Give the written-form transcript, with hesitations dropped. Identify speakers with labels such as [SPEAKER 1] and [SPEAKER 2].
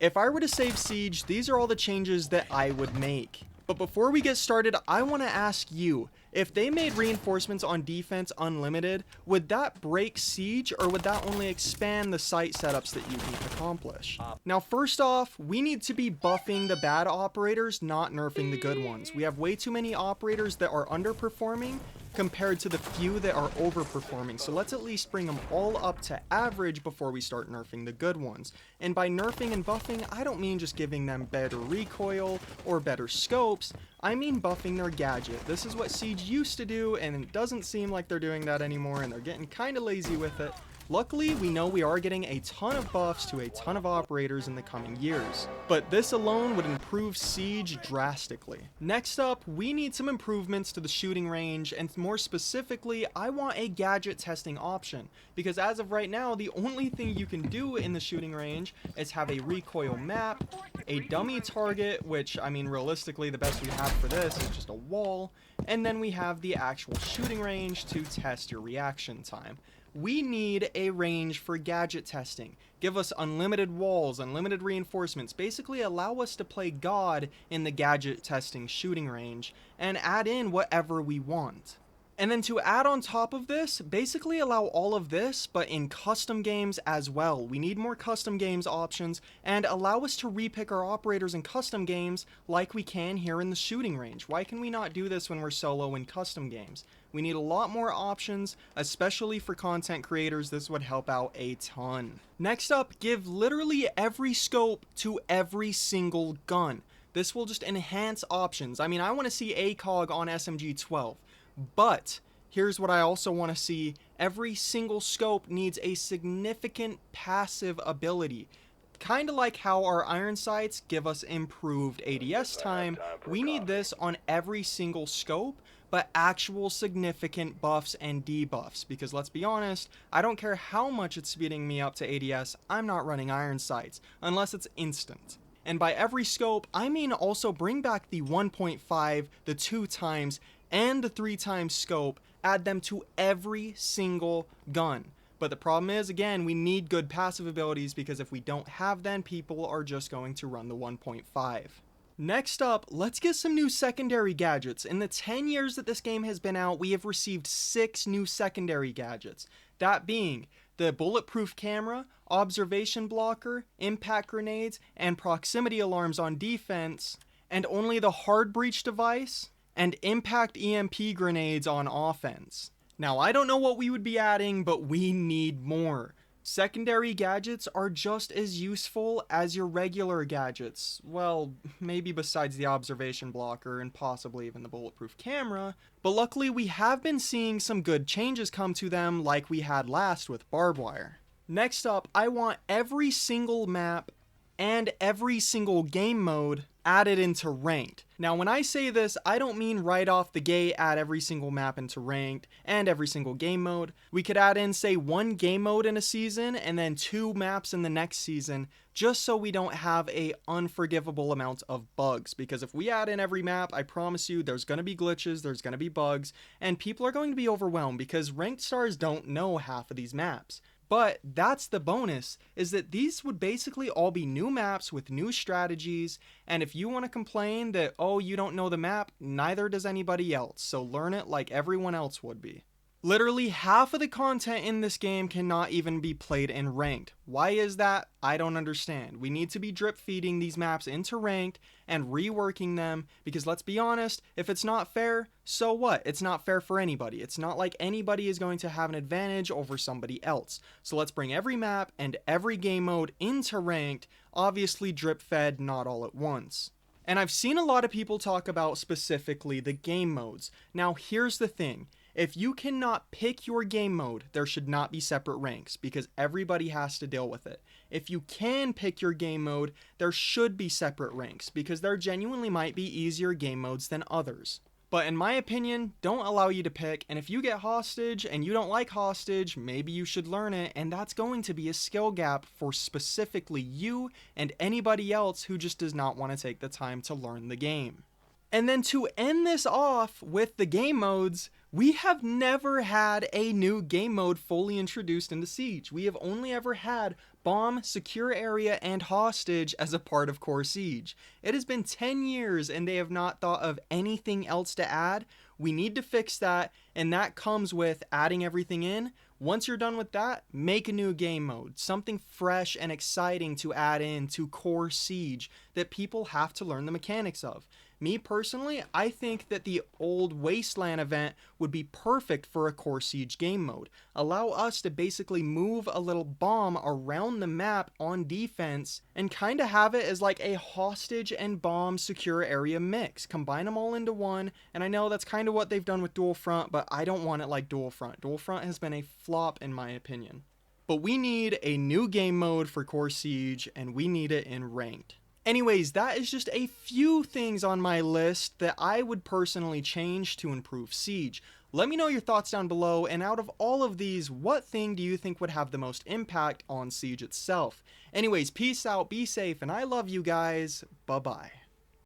[SPEAKER 1] If I were to save Siege, these are all the changes that I would make. But before we get started, I want to ask you, if they made reinforcements on defense unlimited, would that break Siege, or would that only expand the site setups that you can accomplish? Now, first off, we need to be buffing the bad operators, not nerfing the good ones. We have way too many operators that are underperforming compared to the few that are overperforming, so let's at least bring them all up to average before we start nerfing the good ones. And by nerfing and buffing, I don't mean just giving them better recoil or better scopes, I mean buffing their gadget. This is what Siege used to do, and it doesn't seem like they're doing that anymore, and they're getting kind of lazy with it. Luckily, we know we are getting a ton of buffs to a ton of operators in the coming years, but this alone would improve Siege drastically. Next up, we need some improvements to the shooting range, and more specifically, I want a gadget testing option, because as of right now, the only thing you can do in the shooting range is have a recoil map, a dummy target, which, I mean, realistically, the best we have for this is just a wall, and then we have the actual shooting range to test your reaction time. We need a range for gadget testing. Give us unlimited walls, unlimited reinforcements, basically allow us to play God in the gadget testing shooting range, and add in whatever we want. And then to add on top of this, basically allow all of this, but in custom games as well. We need more custom games options, and allow us to repick our operators in custom games like we can here in the shooting range. Why can we not do this when we're solo in custom games? We need a lot more options, especially for content creators. This would help out a ton. Next up, give literally every scope to every single gun. This will just enhance options. I mean, I want to see ACOG on SMG-12. But here's what I also want to see. Every single scope needs a significant passive ability. Kind of like how our iron sights give us improved ADS time, we need this on every single scope, but actual significant buffs and debuffs. Because let's be honest, I don't care how much it's speeding me up to ADS, I'm not running iron sights, unless it's instant. And by every scope, I mean also bring back the 1.5, the 2 times, and the 3 times scope, add them to every single gun. But the problem is, again, we need good passive abilities, because if we don't have them, people are just going to run the 1.5. Next up, let's get some new secondary gadgets. In the 10 years that this game has been out, we have received 6 new secondary gadgets. That being the bulletproof camera, observation blocker, impact grenades, and proximity alarms on defense, and only the hard breach device and impact EMP grenades on offense. Now, I don't know what we would be adding, but we need more. Secondary gadgets are just as useful as your regular gadgets. Well, maybe besides the observation blocker and possibly even the bulletproof camera, but luckily we have been seeing some good changes come to them like we had last with barbed wire. Next up, I want every single map and every single game mode added into ranked. Now, when I say this, I don't mean right off the gate add every single map into ranked and every single game mode. We could add in, say, 1 game mode in a season and then 2 maps in the next season, just so we don't have a unforgivable amount of bugs. Because if we add in every map, I promise you there's going to be glitches, there's going to be bugs, and people are going to be overwhelmed because ranked stars don't know half of these maps. But that's the bonus, is that these would basically all be new maps with new strategies, and if you want to complain that, oh, you don't know the map, neither does anybody else, so learn it like everyone else would be. Literally half of the content in this game cannot even be played in ranked. Why is that? I don't understand. We need to be drip feeding these maps into ranked and reworking them, because let's be honest, if it's not fair, so what? It's not fair for anybody. It's not like anybody is going to have an advantage over somebody else. So let's bring every map and every game mode into ranked, obviously drip fed, not all at once. And I've seen a lot of people talk about specifically the game modes. Now here's the thing. If you cannot pick your game mode, there should not be separate ranks, because everybody has to deal with it. If you can pick your game mode, there should be separate ranks, because there genuinely might be easier game modes than others. But in my opinion, don't allow you to pick, and if you get hostage and you don't like hostage, maybe you should learn it, and that's going to be a skill gap for specifically you and anybody else who just does not want to take the time to learn the game. And then to end this off with the game modes, we have never had a new game mode fully introduced into Siege. We have only ever had Bomb, Secure Area, and Hostage as a part of Core Siege. It has been 10 years and they have not thought of anything else to add. We need to fix that, and that comes with adding everything in. Once you're done with that, make a new game mode, something fresh and exciting to add in to Core Siege that people have to learn the mechanics of. Me personally, I think that the old Wasteland event would be perfect for a Core Siege game mode. Allow us to basically move a little bomb around the map on defense and kind of have it as like a hostage and bomb secure area mix. Combine them all into one, and I know that's kind of what they've done with Dual Front, but I don't want it like Dual Front. Dual Front has been a flop in my opinion. But we need a new game mode for Core Siege, and we need it in Ranked. Anyways, that is just a few things on my list that I would personally change to improve Siege. Let me know your thoughts down below, and out of all of these, what thing do you think would have the most impact on Siege itself? Anyways, peace out, be safe, and I love you guys. Bye-bye.